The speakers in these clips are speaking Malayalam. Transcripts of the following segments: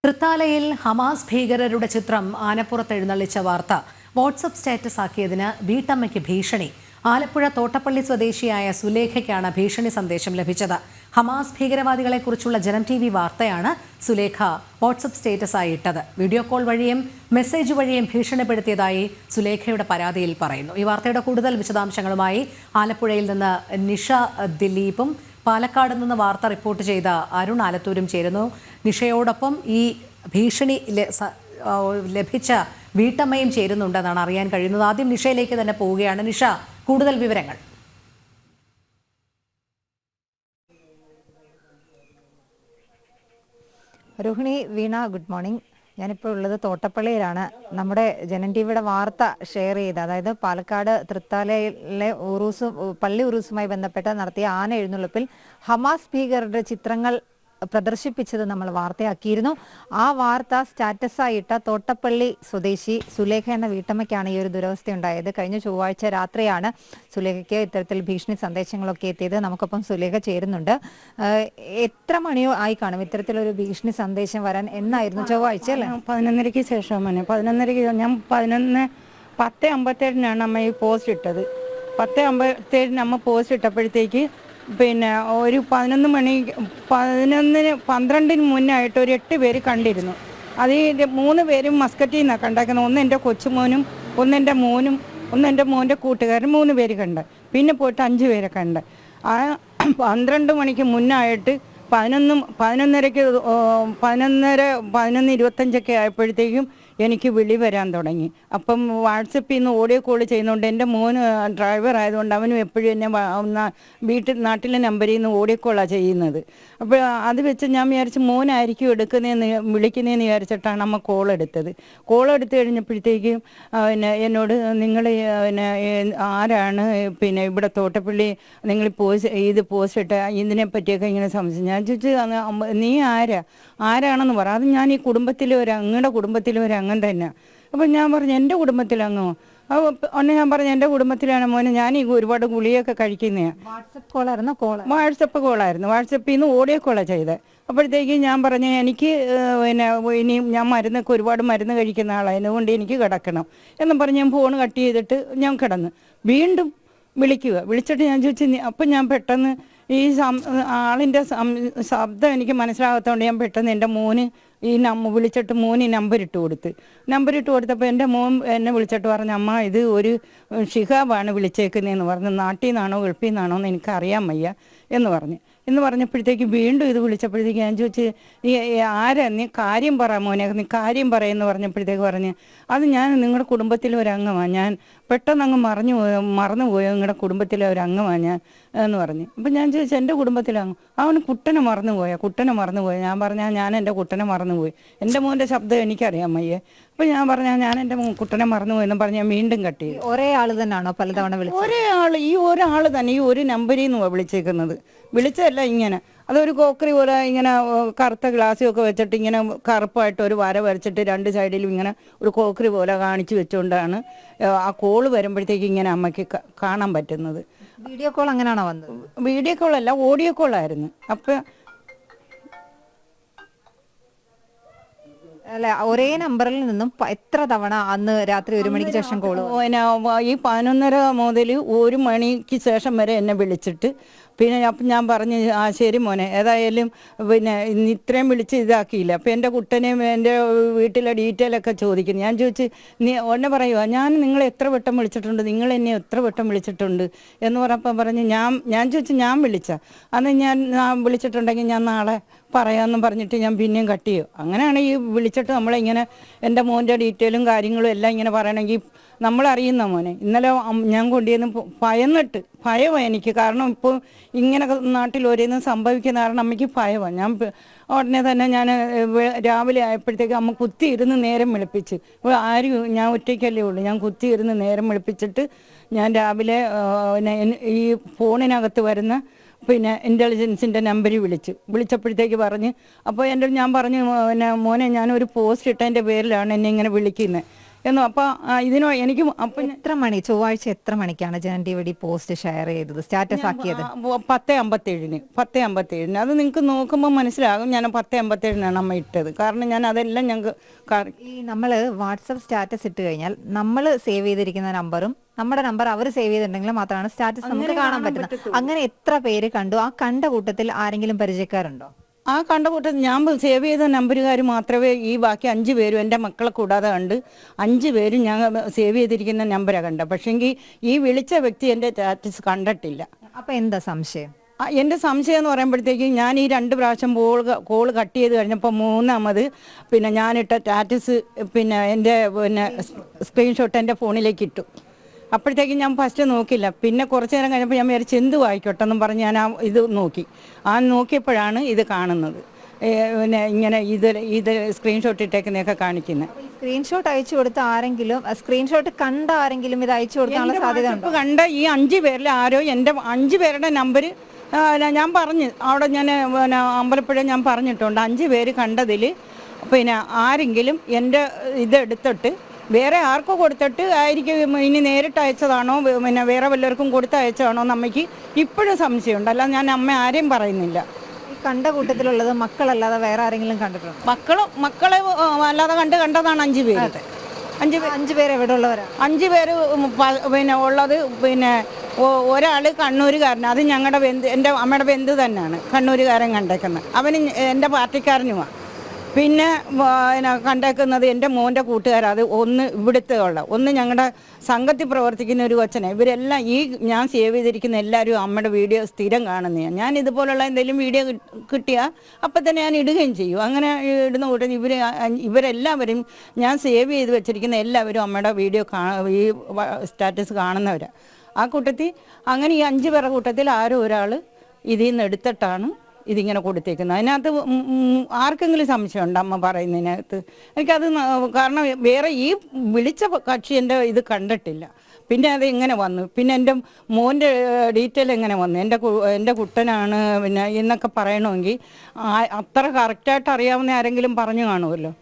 തൃത്താലയിൽ ഹമാസ് ഭീകരരുടെ ചിത്രം ആനപ്പുറത്ത് എഴുന്നള്ളിച്ച വാർത്ത വാട്സപ്പ് സ്റ്റാറ്റസ് ആക്കിയതിന് വീട്ടമ്മയ്ക്ക് ഭീഷണി. ആലപ്പുഴ തോട്ടപ്പള്ളി സ്വദേശിയായ സുലേഖയ്ക്കാണ് ഭീഷണി സന്ദേശം ലഭിച്ചത്. ഹമാസ് ഭീകരവാദികളെക്കുറിച്ചുള്ള ജനം TV വാർത്തയാണ് സുലേഖ വാട്സപ്പ് സ്റ്റാറ്റസ് ആയി ഇട്ടത്. വീഡിയോ കോൾ വഴിയും മെസ്സേജ് വഴിയും ഭീഷണിപ്പെടുത്തിയതായി സുലേഖയുടെ പരാതിയിൽ പറയുന്നു. ഈ വാർത്തയുടെ കൂടുതൽ വിശദാംശങ്ങളുമായി ആലപ്പുഴയിൽ നിന്ന് നിഷ ദിലീപും പാലക്കാട് നിന്ന് വാർത്ത റിപ്പോർട്ട് ചെയ്ത അരുൺ ആലത്തൂരും ചേരുന്നു. നിഷയോടൊപ്പം ഈ ഭീഷണി ലഭിച്ച വീട്ടമ്മയും ചേരുന്നുണ്ടെന്നാണ് അറിയാൻ കഴിയുന്നത്. ആദ്യം നിഷയിലേക്ക് തന്നെ പോവുകയാണ്. നിഷ, കൂടുതൽ വിവരങ്ങൾ. രോഹിണി, വീണ, ഗുഡ് മോർണിംഗ്. ഞാനിപ്പോൾ ഉള്ളത് തോട്ടപ്പള്ളിയിലാണ്. നമ്മുടെ ജനം TVയുടെ വാർത്ത ഷെയർ ചെയ്ത്, അതായത് പാലക്കാട് തൃത്താലയിലെ പള്ളി ഉറൂസുമായി ബന്ധപ്പെട്ട് നടത്തിയ ആന എഴുന്നള്ളിപ്പിൽ ഹമാസ് ഭീകരരുടെ ചിത്രങ്ങൾ പ്രദർശിപ്പിച്ചത് നമ്മൾ വാർത്തയാക്കിയിരുന്നു. ആ വാർത്ത സ്റ്റാറ്റസായിട്ട തോട്ടപ്പള്ളി സ്വദേശി സുലേഖ എന്ന വീട്ടമ്മയ്ക്കാണ് ഈ ഒരു ദുരവസ്ഥയുണ്ടായത്. കഴിഞ്ഞ ചൊവ്വാഴ്ച രാത്രിയാണ് സുലേഖയ്ക്ക് ഇത്തരത്തിൽ ഭീഷണി സന്ദേശങ്ങളൊക്കെ എത്തിയത്. നമുക്കൊപ്പം സുലേഖ ചേരുന്നുണ്ട്. എത്ര മണിയോ ആയി കാണും ഇത്തരത്തിലൊരു ഭീഷണി സന്ദേശം വരാൻ? എന്നായിരുന്നു? ചൊവ്വാഴ്ച അല്ലേ? 11:30 ശേഷം. 11:30 ഞാൻ 10:57 അമ്മ ഈ പോസ്റ്റ് ഇട്ടത്. 10:57 അമ്മ പോസ്റ്റ് ഇട്ടപ്പോഴത്തേക്ക് പിന്നെ ഒരു 12:12 മുന്നായിട്ട് ഒരു 8 പേര് കണ്ടിരുന്നു. അത് 3 പേരും മസ്കറ്റിൽ നിന്നാണ് കണ്ടാക്കുന്നത്. ഒന്ന് എൻ്റെ കൊച്ചുമോനും, ഒന്ന് എൻ്റെ മോനും, ഒന്ന് എൻ്റെ മോൻ്റെ കൂട്ടുകാരൻ, 3 പേര് കണ്ട്. പിന്നെ പോയിട്ട് 5 പേരെ കണ്ട്. ആ 12 മണിക്ക് മുന്നായിട്ട് 11:25 ആയപ്പോഴത്തേക്കും എനിക്ക് വിളി വരാൻ തുടങ്ങി. അപ്പം വാട്സപ്പിൽ നിന്ന് ഓഡിയോ കോൾ ചെയ്യുന്നതുകൊണ്ട് എൻ്റെ മോന് ഡ്രൈവർ ആയതുകൊണ്ട് അവനും എപ്പോഴും എന്നെ നാട്ടിലെ നമ്പറിൽ നിന്ന് ഓഡിയോ കോളാണ് ചെയ്യുന്നത്. അപ്പോൾ അത് വെച്ച് ഞാൻ വിചാരിച്ച് മോനായിരിക്കും വിളിക്കുന്നതെന്ന് വിചാരിച്ചിട്ടാണ് അമ്മ കോൾ എടുത്തത്. കോൾ എടുത്ത് കഴിഞ്ഞപ്പോഴത്തേക്കും എന്നോട് നിങ്ങൾ ആരാണ്, പിന്നെ ഇവിടെ തോട്ടപ്പള്ളി നിങ്ങൾ പോസ്റ്റ് ഇട്ട ഇതിനെ പറ്റിയൊക്കെ ഇങ്ങനെ സംശയം. ഞാൻ ചോദിച്ചു, നീ ആരാണെന്ന് പറ. അത് ഞാൻ ഈ കുടുംബത്തിലെ അങ്ങയുടെ കുടുംബത്തിലെ അങ്ങനെ തന്നെ. അപ്പം ഞാൻ പറഞ്ഞു, എൻ്റെ കുടുംബത്തിലങ്ങോ? ഒന്ന് ഞാൻ പറഞ്ഞു, എൻ്റെ കുടുംബത്തിലാണ് മോനെ, ഞാൻ ഈ ഒരുപാട് ഗുളിയൊക്കെ കഴിക്കുന്നതാണ്. വാട്സപ്പ് കോളായിരുന്നു. വാട്സപ്പിൽ നിന്ന് ഓഡിയോ കോളാണ് ചെയ്തത്. അപ്പോഴത്തേക്ക് ഞാൻ പറഞ്ഞു, എനിക്ക് ഇനി ഞാൻ ഒരുപാട് മരുന്ന് കഴിക്കുന്ന ആളായതുകൊണ്ട് എനിക്ക് കിടക്കണം എന്നും പറഞ്ഞ് ഞാൻ ഫോൺ കട്ട് ചെയ്തിട്ട് ഞാൻ കിടന്നു. വീണ്ടും വിളിച്ചിട്ട് ഞാൻ ചോദിച്ചു. അപ്പം ഞാൻ പെട്ടെന്ന് ഈ ആളിൻ്റെ ശബ്ദം എനിക്ക് മനസ്സിലാകാത്തതുകൊണ്ട് ഞാൻ പെട്ടെന്ന് എൻ്റെ മോന് വിളിച്ചിട്ട് മോന് നമ്പർ ഇട്ട് കൊടുത്തപ്പോൾ എൻ്റെ മോൻ എന്നെ വിളിച്ചിട്ട് പറഞ്ഞു, അമ്മ ഇത് ഒരു ഷിഹാബാണ് വിളിച്ചേക്കുന്നതെന്ന് പറഞ്ഞു. നാട്ടിൽ നിന്നാണോ ഗൾഫിൽ നിന്നാണോ എന്ന് എനിക്കറിയാൻ വയ്യ എന്ന് പറഞ്ഞപ്പോഴത്തേക്ക് വീണ്ടും ഇത് വിളിച്ചപ്പോഴത്തേക്ക് ഞാൻ ചോദിച്ചു, നീ കാര്യം പറ മോനെ, നീ കാര്യം പറയുമെന്ന് പറഞ്ഞപ്പോഴത്തേക്ക് പറഞ്ഞ്, അത് ഞാൻ നിങ്ങളുടെ കുടുംബത്തിലെ ഒരു അംഗമാണ്, ഞാൻ പെട്ടെന്ന് അങ്ങ് മറന്നുപോയോ നിങ്ങളുടെ കുടുംബത്തിലെ ഒരു അംഗമാണ് ഞാൻ എന്ന് പറഞ്ഞു. അപ്പം ഞാൻ ചോദിച്ചു, എൻ്റെ കുടുംബത്തിലെ അംഗം? അവന് കുട്ടനെ മറന്നുപോയോ? ഞാൻ പറഞ്ഞാൽ ഞാൻ എൻ്റെ കുട്ടനെ മറന്നുപോയി. എൻ്റെ മോൻ്റെ ശബ്ദം എനിക്കറിയാം അമ്മയെ. അപ്പം ഞാൻ പറഞ്ഞാൽ ഞാൻ എൻ്റെ കുട്ടനെ മറന്നുപോയെന്ന് പറഞ്ഞ് ഞാൻ വീണ്ടും കട്ട് ചെയ്തു. ഒരേ ആൾ തന്നെയാണോ പലതവണ വിളിച്ചത്? ഒരാൾ തന്നെ ഈ ഒരു നമ്പറിൽ നിന്നാണ് വിളിച്ചേക്കുന്നത്. വിളിച്ചതല്ല ഇങ്ങനെ, അതൊരു കോക്കറി പോലെ ഇങ്ങനെ കറുത്ത ഗ്ലാസ്സൊക്കെ വെച്ചിട്ട് ഇങ്ങനെ കറുപ്പായിട്ട് ഒരു വര വരച്ചിട്ട് 2 സൈഡിലും ഇങ്ങനെ ഒരു കോക്കറി പോലെ കാണിച്ചു വെച്ചുകൊണ്ടാണ് ആ കോള് വരുമ്പോഴത്തേക്ക് ഇങ്ങനെ അമ്മയ്ക്ക് കാണാൻ പറ്റുന്നത്. വീഡിയോ കോൾ അങ്ങനെയാണോ വന്നത്? വീഡിയോ കോളല്ല, ഓഡിയോ കോളായിരുന്നു. അപ്പം അല്ല, ഒരേ നമ്പറിൽ നിന്നും എത്ര തവണ അന്ന് രാത്രി 1 മണിക്ക് ശേഷം കോള്? ഈ 11:30 മുതൽ 1 മണിക്ക് ശേഷം വരെ എന്നെ വിളിച്ചിട്ട് പിന്നെ അപ്പം ഞാൻ പറഞ്ഞു, ശരി മോനെ, ഏതായാലും പിന്നെ ഇത്രയും വിളിച്ച് ഇതാക്കിയില്ല. അപ്പം എൻ്റെ കുട്ടനെയും എൻ്റെ വീട്ടിലെ ഡീറ്റെയിലൊക്കെ ചോദിക്കുന്നു. ഞാൻ ചോദിച്ചു, നീ ഉടനെ പറയുക, ഞാൻ നിങ്ങളെ എത്ര വട്ടം വിളിച്ചിട്ടുണ്ട്, നിങ്ങൾ എന്നെ എത്ര വട്ടം വിളിച്ചിട്ടുണ്ട് എന്ന് പറഞ്ഞപ്പോൾ പറഞ്ഞു, ഞാൻ ചോദിച്ചു, ഞാൻ വിളിച്ച അന്ന് ഞാൻ വിളിച്ചിട്ടുണ്ടെങ്കിൽ ഞാൻ നാളെ പറയാമെന്നും പറഞ്ഞിട്ട് ഞാൻ പിന്നെയും കട്ട് ചെയ്യും. അങ്ങനെയാണ് ഈ വിളിച്ചിട്ട് നമ്മളിങ്ങനെ എൻ്റെ മോൻ്റെ ഡീറ്റെയിലും കാര്യങ്ങളും എല്ലാം ഇങ്ങനെ പറയണമെങ്കിൽ നമ്മളറിയുന്ന മോനെ. ഇന്നലെ ഞാൻ കൊണ്ടുവന്ന് ഭയമാണ് എനിക്ക്. കാരണം ഇപ്പോൾ ഇങ്ങനെ നാട്ടിൽ ഓരോന്നും സംഭവിക്കുന്ന കാരണം അമ്മയ്ക്ക് ഭയമാണ്. ഞാൻ ഉടനെ തന്നെ ഞാൻ രാവിലെ ആയപ്പോഴത്തേക്ക് അമ്മ കുത്തിയിരുന്ന് നേരം വെളുപ്പിച്ച്, ഞാൻ ഒറ്റയ്ക്കല്ലേ ഉള്ളൂ, ഞാൻ കുത്തിയിരുന്ന് നേരം വെളുപ്പിച്ചിട്ട് ഞാൻ രാവിലെ ഈ ഫോണിനകത്ത് വരുന്ന പിന്നെ ഇൻ്റലിജൻസിൻ്റെ നമ്പറിൽ വിളിച്ചപ്പോഴത്തേക്ക് പറഞ്ഞ്, അപ്പോൾ ഞാൻ പറഞ്ഞു, മോനെ ഞാനൊരു പോസ്റ്റ് ഇട്ടതിൻ്റെ പേരിലാണ് എന്നെ ഇങ്ങനെ വിളിക്കുന്നത് എന്നു. അപ്പോൾ ഇതിനോ എനിക്ക് അപ്പം ചൊവ്വാഴ്ച എത്ര മണിക്കാണ് Janam T V post share ചെയ്തത്, സ്റ്റാറ്റസ് ആക്കിയത്? 10:57 അത് നിങ്ങൾക്ക് നോക്കുമ്പോൾ മനസ്സിലാകും. ഞാൻ 10:57 അമ്മ ഇട്ടത്. കാരണം ഞാൻ അതെല്ലാം ഞങ്ങൾക്ക് ഈ നമ്മൾ വാട്സപ്പ് സ്റ്റാറ്റസ് ഇട്ട് കഴിഞ്ഞാൽ നമ്മൾ സേവ് ചെയ്തിരിക്കുന്ന നമ്പറും നമ്മുടെ നമ്പർ അവർ സേവ് ചെയ്തിട്ടുണ്ടെങ്കിൽ മാത്രമാണ് സ്റ്റാറ്റസ് നമുക്ക് കാണാൻ പറ്റുന്നത്. അങ്ങനെ എത്ര പേര് കണ്ടു? ആ കണ്ട കൂട്ടത്തിൽ ആരെങ്കിലും പരിചയക്കാരുണ്ടോ? ആ കണ്ട കൂട്ടത്തിൽ ഞാൻ സേവ് ചെയ്ത നമ്പറുകാർ മാത്രമേ ഈ ബാക്കി 5 പേരും എൻ്റെ മക്കളെ കൂടാതെ കണ്ട് 5 പേരും ഞാൻ സേവ് ചെയ്തിരിക്കുന്ന നമ്പരാണ് കണ്ടത്. പക്ഷേങ്കിൽ ഈ വിളിച്ച വ്യക്തി എൻ്റെ സ്റ്റാറ്റസ് കണ്ടിട്ടില്ല. അപ്പൊ എന്താ സംശയം? എൻ്റെ സംശയം എന്ന് പറയുമ്പോഴത്തേക്കും ഞാൻ ഈ 2 പ്രാവശ്യം കോൾ കട്ട് ചെയ്ത് കഴിഞ്ഞപ്പോൾ മൂന്നാമത് പിന്നെ ഞാനിട്ട സ്റ്റാറ്റസ് പിന്നെ എൻ്റെ സ്ക്രീൻഷോട്ട് എൻ്റെ ഫോണിലേക്ക് ഇട്ടു. അപ്പോഴത്തേക്കും ഞാൻ ഫസ്റ്റ് നോക്കില്ല. പിന്നെ കുറച്ച് നേരം കഴിഞ്ഞപ്പോൾ ഞാൻ വിചാരിച്ചു എന്ത് വായിക്കോട്ടെ എന്നും പറഞ്ഞ് ഞാൻ ഇത് നോക്കി. നോക്കിയപ്പോഴാണ് ഇത് കാണുന്നത്. പിന്നെ ഇങ്ങനെ ഇത് സ്ക്രീൻഷോട്ട് ഇട്ടേക്കുന്നതൊക്കെ കാണിക്കുന്നത്. സ്ക്രീൻഷോട്ട് അയച്ചു കൊടുത്ത ആരെങ്കിലും, സ്ക്രീൻഷോട്ട് കണ്ട ആരെങ്കിലും ഇത് അയച്ചു കൊടുക്കാനുള്ള സാധ്യത ഉണ്ടോ? കണ്ട ഈ 5 പേരിൽ ആരോ എൻ്റെ 5 പേരുടെ നമ്പർ ഞാൻ പറഞ്ഞു അവിടെ, ഞാൻ പിന്നെ അമ്പലപ്പുഴ ഞാൻ പറഞ്ഞിട്ടുണ്ട്. 5 പേര് കണ്ടതിൽ പിന്നെ ആരെങ്കിലും എൻ്റെ ഇതെടുത്തിട്ട് വേറെ ആർക്കോ കൊടുത്തിട്ട് ആയിരിക്കും ഇനി നേരിട്ട് അയച്ചതാണോ പിന്നെ വേറെ വല്ലവർക്കും കൊടുത്ത് അയച്ചതാണോ എന്ന് അമ്മയ്ക്ക് ഇപ്പോഴും സംശയമുണ്ട്. അല്ല ഞാൻ അമ്മ ആരെയും പറയുന്നില്ല. ഈ കണ്ട കൂട്ടത്തിലുള്ളത് മക്കളല്ലാതെ വേറെ ആരെങ്കിലും കണ്ടിട്ടുണ്ടോ? മക്കളെ അല്ലാതെ കണ്ടതാണ് 5 പേര്. 5 പേര് എവിടെ ഉള്ളവരാണ്? 5 പേര് പിന്നെ ഉള്ളത് പിന്നെ ഒരാൾ കണ്ണൂരുകാരനാണ്. അത് ഞങ്ങളുടെ എൻ്റെ അമ്മയുടെ ബന്ധു തന്നെയാണ്. കണ്ണൂരുകാരൻ കണ്ടേക്കുന്നത്. അവന് എൻ്റെ പാർട്ടിക്കാരനുമാണ്. പിന്നെ കണ്ടേക്കുന്നത് എൻ്റെ മോൻ്റെ കൂട്ടുകാരാണ്. അത് ഒന്ന് ഇവിടുത്തെ ഒന്ന് ഞങ്ങളുടെ സംഘത്തിൽ പ്രവർത്തിക്കുന്ന ഒരു കൊച്ചനെ. ഇവരെല്ലാം ഈ ഞാൻ സേവ് ചെയ്തിരിക്കുന്ന എല്ലാവരും അമ്മയുടെ വീഡിയോ സ്ഥിരം കാണുന്നതാണ്. ഞാൻ ഇതുപോലുള്ള എന്തെങ്കിലും വീഡിയോ കിട്ടിയാൽ അപ്പം തന്നെ ഞാൻ ഇടുകയും ചെയ്യും. അങ്ങനെ ഇടുന്ന കൂട്ടം ഇവരെല്ലാവരും ഞാൻ സേവ് ചെയ്ത് വെച്ചിരിക്കുന്ന എല്ലാവരും അമ്മയുടെ വീഡിയോ ഈ സ്റ്റാറ്റസ് കാണുന്നവരാണ്. ആ കൂട്ടത്തിൽ അങ്ങനെ ഈ 5 പേരുടെ കൂട്ടത്തിൽ ആരോ ഒരാൾ ഇതിൽ നിന്ന് എടുത്തിട്ടാണ് ഇതിങ്ങനെ കൊടുത്തേക്കുന്നത്. അതിനകത്ത് ആർക്കെങ്കിലും സംശയമുണ്ട് അമ്മ പറയുന്നതിനകത്ത്? എനിക്കത് കാരണം വേറെ ഈ വിളിച്ച കക്ഷി എൻ്റെ ഇത് കണ്ടിട്ടില്ല. പിന്നെ അത് എങ്ങനെ വന്നു, പിന്നെ എൻ്റെ മോൻ്റെ ഡീറ്റെയിൽ എങ്ങനെ വന്നു, എൻ്റെ കുട്ടനാണ് പിന്നെ എന്നൊക്കെ പറയണമെങ്കിൽ അത്ര കറക്റ്റായിട്ട് അറിയാവുന്ന ആരെങ്കിലും പറഞ്ഞു കാണുമല്ലോ.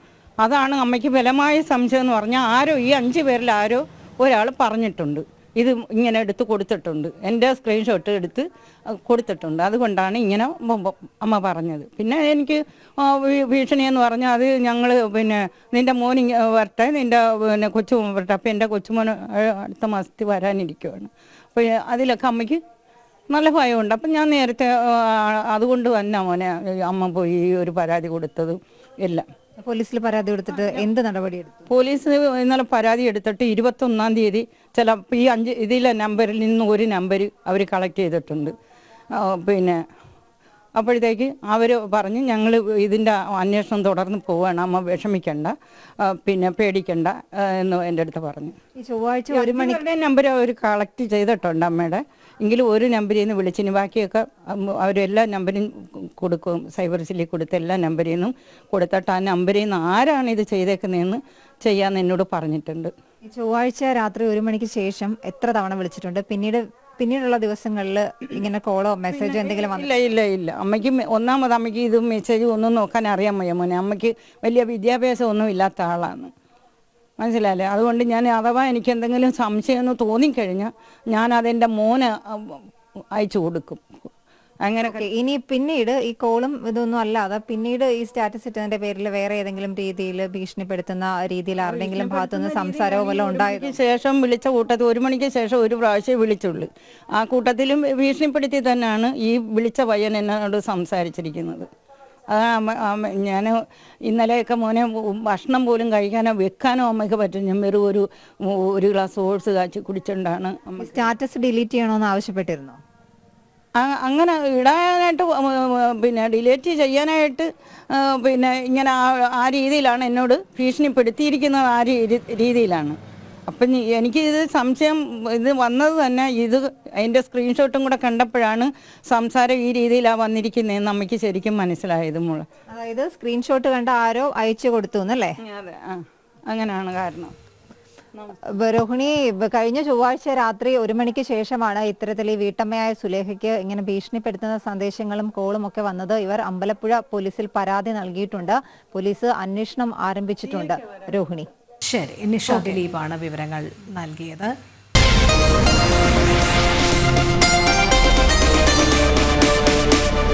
അതാണ് അമ്മയ്ക്ക് ബലമായ സംശയം എന്ന് പറഞ്ഞാൽ ആരോ ഈ 5 പേരിൽ ആരോ ഒരാൾ പറഞ്ഞിട്ടുണ്ട്, ഇത് ഇങ്ങനെ എടുത്ത് കൊടുത്തിട്ടുണ്ട്, എൻ്റെ സ്ക്രീൻഷോട്ട് എടുത്ത് കൊടുത്തിട്ടുണ്ട്. അതുകൊണ്ടാണ് ഇങ്ങനെ അമ്മ പറഞ്ഞത്. പിന്നെ എനിക്ക് ഭീഷണി എന്ന് പറഞ്ഞാൽ അത് ഞങ്ങൾ പിന്നെ നിൻ്റെ മോൻ വരട്ടെ, നിൻ്റെ പിന്നെ കൊച്ചുമോൻ വരട്ടെ. അപ്പോൾ എൻ്റെ കൊച്ചുമോൻ അടുത്ത മാസത്തിൽ വരാനിരിക്കുവാണ്. അപ്പോൾ അതിലൊക്കെ അമ്മയ്ക്ക് നല്ല ഭയമുണ്ട്. അപ്പം ഞാൻ നേരത്തെ അതുകൊണ്ട് തന്നെ മോനെ അമ്മ പോയി ഒരു പരാതി കൊടുത്തതും എല്ലാം. പോലീസിൽ പരാതി കൊടുത്തിട്ട് എന്ത് നടപടി എടുത്തു? പോലീസ് ഇന്നലെ പരാതി എടുത്തിട്ട് 21-ാം തീയതി ചിലപ്പോൾ ഈ 5 ഇതിലെ നമ്പറിൽ നിന്ന് ഒരു നമ്പർ അവർ കളക്ട് ചെയ്തിട്ടുണ്ട്. പിന്നെ അപ്പോഴത്തേക്ക് അവർ പറഞ്ഞ് ഞങ്ങൾ ഇതിൻ്റെ അന്വേഷണം തുടർന്ന് പോവുകയാണ്, അമ്മ വിഷമിക്കണ്ട, പിന്നെ പേടിക്കണ്ട എന്ന് എൻ്റെ അടുത്ത് പറഞ്ഞു. ഈ ചൊവ്വാഴ്ച 1 മണിക്ക് നമ്പർ അവർ കളക്ട് ചെയ്തിട്ടുണ്ട് അമ്മയുടെ. എങ്കിലും ഒരു നമ്പറിൽ നിന്ന് വിളിച്ചിന് ബാക്കിയൊക്കെ അവരെല്ലാ നമ്പരും കൊടുക്കും. സൈബർ സെല്ലിൽ കൊടുത്ത എല്ലാ നമ്പറിൽ നിന്നും കൊടുത്തിട്ട് ആ നമ്പറിൽ നിന്ന് ആരാണ് ഇത് ചെയ്തേക്കുന്നതെന്ന് ചെയ്യാമെന്ന് എന്നോട് പറഞ്ഞിട്ടുണ്ട്. ഈ ചൊവ്വാഴ്ച രാത്രി 1 മണിക്ക് ശേഷം എത്ര തവണ വിളിച്ചിട്ടുണ്ട്? പിന്നീടുള്ള ദിവസങ്ങളിൽ ഇങ്ങനെ കോളോ മെസ്സേജോ എന്തെങ്കിലും ഇല്ല. അമ്മയ്ക്ക് ഒന്നാമത് അമ്മയ്ക്ക് ഇത് മെസ്സേജ് ഒന്നും നോക്കാൻ അറിയാൻ വയ്യ മോനെ. അമ്മയ്ക്ക് വലിയ വിദ്യാഭ്യാസം ഒന്നും ഇല്ലാത്ത ആളാണ്, മനസ്സിലായില്ലേ? അതുകൊണ്ട് ഞാൻ അഥവാ എനിക്ക് എന്തെങ്കിലും സംശയം എന്ന് തോന്നിക്കഴിഞ്ഞാൽ ഞാൻ അതെൻ്റെ മോന് അയച്ചു കൊടുക്കും. അങ്ങനെ ഇനി പിന്നീട് ഈ കോളും ഇതൊന്നും അല്ലാതെ പിന്നീട് ഈ സ്റ്റാറ്റസ് ഇട്ടതിന്റെ പേരിൽ വേറെ ഏതെങ്കിലും രീതിയിൽ ഭീഷണിപ്പെടുത്തുന്ന രീതിയിൽ ആരുടെങ്കിലും ഭാഗത്തുനിന്ന് സംസാരമോ വല്ലതും ഉണ്ടായത്? ശേഷം വിളിച്ച കൂട്ടത്തിൽ 1 മണിക്ക് ശേഷം ഒരു പ്രാവശ്യം വിളിച്ചുള്ളൂ. ആ കൂട്ടത്തിലും ഭീഷണിപ്പെടുത്തി തന്നെയാണ് ഈ വിളിച്ച പയ്യൻ എന്നോട് സംസാരിച്ചിരിക്കുന്നത്. അതാണ് ഞാൻ ഇന്നലെയൊക്കെ മോനെ ഭക്ഷണം പോലും കഴിക്കാനോ വെക്കാനോ അമ്മയ്ക്ക് പറ്റും. ഞാൻ വെറും ഒരു ഗ്ലാസ് ഓട്സ് കാച്ചി കുടിച്ചുകൊണ്ടാണ്. സ്റ്റാറ്റസ് ഡിലീറ്റ് ചെയ്യണമെന്ന് ആവശ്യപ്പെട്ടിരുന്നോ? അങ്ങനെ ഇടാനായിട്ട് പിന്നെ ഡിലീറ്റ് ചെയ്യാനായിട്ട് പിന്നെ ഇങ്ങനെ ആ രീതിയിലാണ് എന്നോട് ഭീഷണിപ്പെടുത്തിയിരിക്കുന്നത്. ആ രീതിയിലാണ്. അപ്പം എനിക്ക് ഇത് സംശയം ഇത് വന്നത് തന്നെ അതിൻ്റെ സ്ക്രീൻഷോട്ടും കൂടെ കണ്ടപ്പോഴാണ് സംസാരം ഈ രീതിയിലാണ് വന്നിരിക്കുന്നതെന്ന് അമ്മയ്ക്ക് ശരിക്കും മനസ്സിലായത്. അതായത് സ്ക്രീൻഷോട്ട് കണ്ട ആരോ അയച്ചു കൊടുത്തു എന്നല്ലേ? അതെ, അങ്ങനെയാണ് കാരണം. രോഹിണി, കഴിഞ്ഞ ചൊവ്വാഴ്ച രാത്രി 1 മണിക്ക് ശേഷമാണ് ഇത്തരത്തിൽ ഈ വീട്ടമ്മയായ സുലേഖയ്ക്ക് ഇങ്ങനെ ഭീഷണിപ്പെടുത്തുന്ന സന്ദേശങ്ങളും കോളും ഒക്കെ വന്നത്. ഇവർ അമ്പലപ്പുഴ പോലീസിൽ പരാതി നൽകിയിട്ടുണ്ട്. പോലീസ് അന്വേഷണം ആരംഭിച്ചിട്ടുണ്ട്. രോഹിണി. ശരി, നിഷ ദിലീപാണ് വിവരങ്ങൾ നൽകിയത്.